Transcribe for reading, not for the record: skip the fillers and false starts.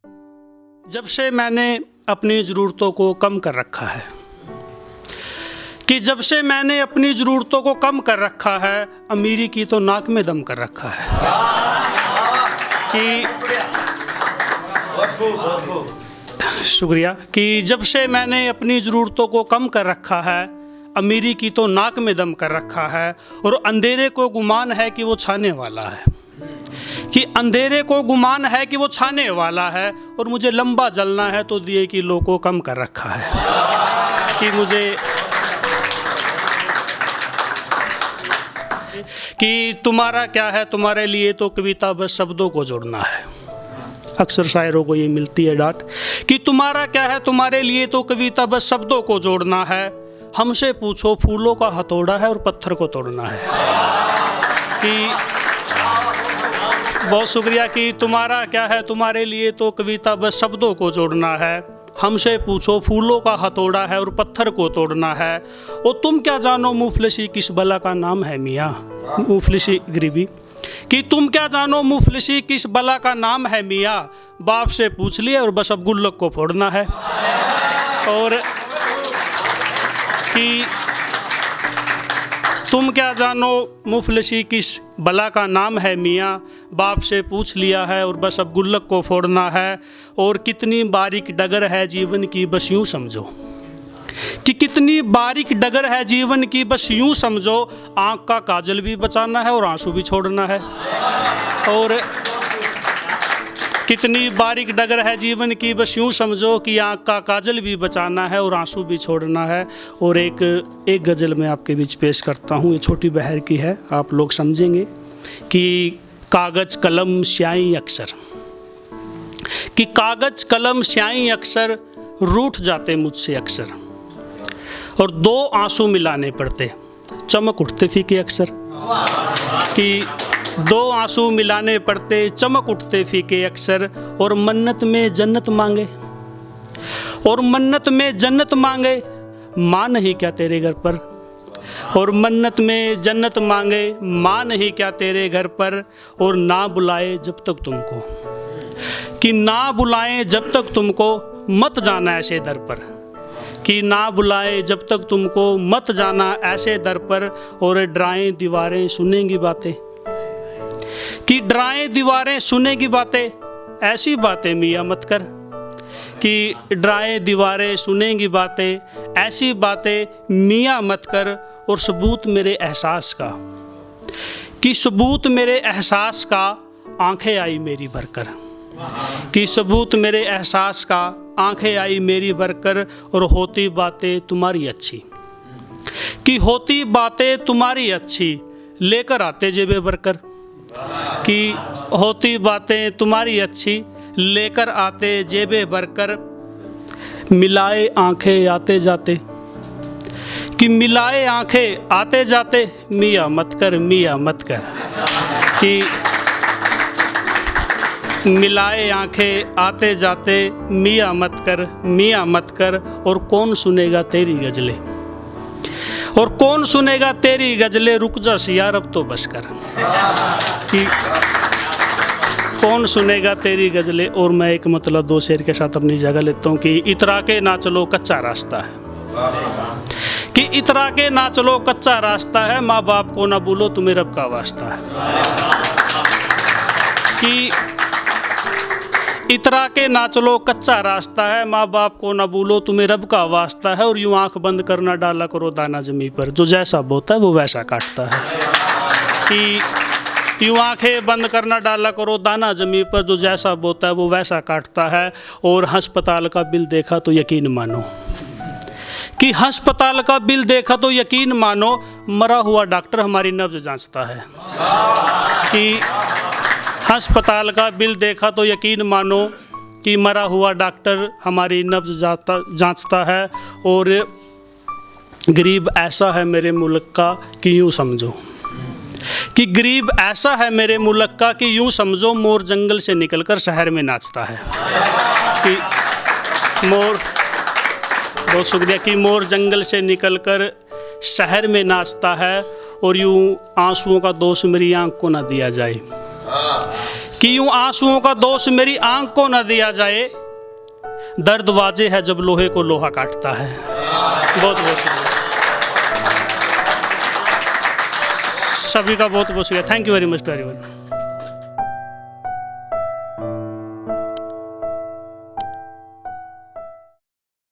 जब से मैंने अपनी ज़रूरतों को कम कर रखा है, कि जब से मैंने अपनी ज़रूरतों को कम कर रखा है, अमीरी की तो नाक में दम कर रखा है। कि शुक्रिया। कि जब से मैंने अपनी ज़रूरतों को कम कर रखा है, अमीरी की तो नाक में दम कर रखा है, और अंधेरे को गुमान है कि वो छाने वाला है। कि अंधेरे को गुमान है कि वो छाने वाला है, और मुझे लंबा जलना है तो दिए की लो को कम कर रखा है। कि मुझे कि तुम्हारा क्या है, तुम्हारे लिए तो कविता बस शब्दों को जोड़ना है। अक्सर शायरों को ये मिलती है डांट कि तुम्हारा क्या है, तुम्हारे लिए तो कविता बस शब्दों को जोड़ना है। हमसे पूछो फूलों का हथौड़ा है और पत्थर को तोड़ना है। कि बहुत शुक्रिया। कि तुम्हारा क्या है, तुम्हारे लिए तो कविता बस शब्दों को जोड़ना है। हमसे पूछो फूलों का हथौड़ा है और पत्थर को तोड़ना है। और तुम क्या जानो मुफलिसी किस बला का नाम है मियाँ, मुफलिसी गरीबी। कि तुम क्या जानो मुफलिसी किस बला का नाम है मियाँ, बाप से पूछ लिया और बस अब गुल्लक को फोड़ना है। और कि तुम क्या जानो मुफलिसी किस बला का नाम है मियाँ, बाप से पूछ लिया है और बस अब गुल्लक को फोड़ना है। और कितनी बारीक डगर है जीवन की बस यूँ समझो, कि कितनी बारीक डगर है जीवन की बस यूँ समझो। आँख का काजल भी बचाना है और आंसू भी छोड़ना है। और कितनी बारीक डगर है जीवन की बस यूँ समझो, कि आँख का काजल भी बचाना है और आंसू भी छोड़ना है। और एक गज़ल मैं आपके बीच पेश करता हूँ, ये छोटी बहर की है, आप लोग समझेंगे। कि कागज़ कलम स्याही अक्सर, कि कागज़ कलम स्याही अक्सर रूठ जाते मुझसे अक्सर, और दो आंसू मिलाने पड़ते चमक उठते फीके अक्सर। कि दो आंसू मिलाने पड़ते चमक उठते फीके अक्सर, और मन्नत में जन्नत मांगे, और मन्नत में जन्नत मांगे माँ नहीं क्या तेरे घर पर। और मन्नत में जन्नत मांगे माँ नहीं क्या तेरे घर पर, और ना बुलाए जब तक तुमको, कि ना बुलाए जब तक तुमको मत जाना ऐसे दर पर। कि ना बुलाए जब तक तुमको मत जाना ऐसे दर पर, और डराएं दीवारें सुनेंगी बातें, कि डराएं दीवारें सुनेंगी बातें, ऐसी बातें मियाँ मत कर। कि डराएं दीवारें सुनेंगी बातें, ऐसी बातें मियाँ मत कर। और सबूत मेरे एहसास का, कि सबूत मेरे एहसास का आंखें आई मेरी भरकर। कि सबूत मेरे एहसास का आंखें आई मेरी भरकर, और होती बातें तुम्हारी अच्छी, कि होती बातें तुम्हारी अच्छी लेकर आते जेबे भरकर। कि होती बातें तुम्हारी अच्छी लेकर आते जेबे भरकर, मिलाए आंखें आते जाते, कि मिलाए आंखें आते जाते मियाँ मत कर, मियाँ मत कर। कि मिलाए आंखें आते जाते मियाँ मत कर, मियाँ मत कर। और कौन सुनेगा तेरी गज़लें, और कौन सुनेगा तेरी गज़लें, रुक जा यार अब तो बस कर। कि कौन सुनेगा तेरी गज़लें। और मैं एक मतलब दो शेर के साथ अपनी जगह लेता हूँ। कि इतरा के ना चलो कच्चा रास्ता है, कि इतरा के ना चलो कच्चा रास्ता है, माँ बाप को ना भूलो तुम्हें रब का वास्ता है। कि इतरा के ना चलो कच्चा रास्ता है, माँ बाप को ना भूलो तुम्हें रब का वास्ता है। और यूँ आँख बंद करना डाला करो दाना ज़मीन पर, जो जैसा बोता है वो वैसा काटता है। कि यूँ आँखें बंद करना डाला करो दाना ज़मीन पर, जो जैसा बोता है वो वैसा काटता है। और अस्पताल का बिल देखा तो यकीन मानो, कि अस्पताल का बिल देखा तो यकीन मानो, मरा हुआ डॉक्टर हमारी नब्ज़ जांचता है। कि अस्पताल का बिल देखा तो यकीन मानो, कि मरा हुआ डॉक्टर हमारी नब्ज़ जांचता है। और गरीब ऐसा है मेरे मुल्क का कि यूँ समझो, कि गरीब ऐसा है मेरे मुल्क का कि यूँ समझो, मोर जंगल से निकलकर शहर में नाचता है। कि मोर, बहुत शुक्रिया। कि मोर जंगल से निकलकर शहर में नाचता है, और यूँ आंसुओं का दोष मेरी आँख को ना दिया जाए। कि यूं आंसुओं का दोष मेरी आंख को न दिया जाए, दर्द वाजे है जब लोहे को लोहा काटता है। बहुत बहुत शुक्रिया सभी का, बहुत बहुत शुक्रिया। Thank you very much to everyone.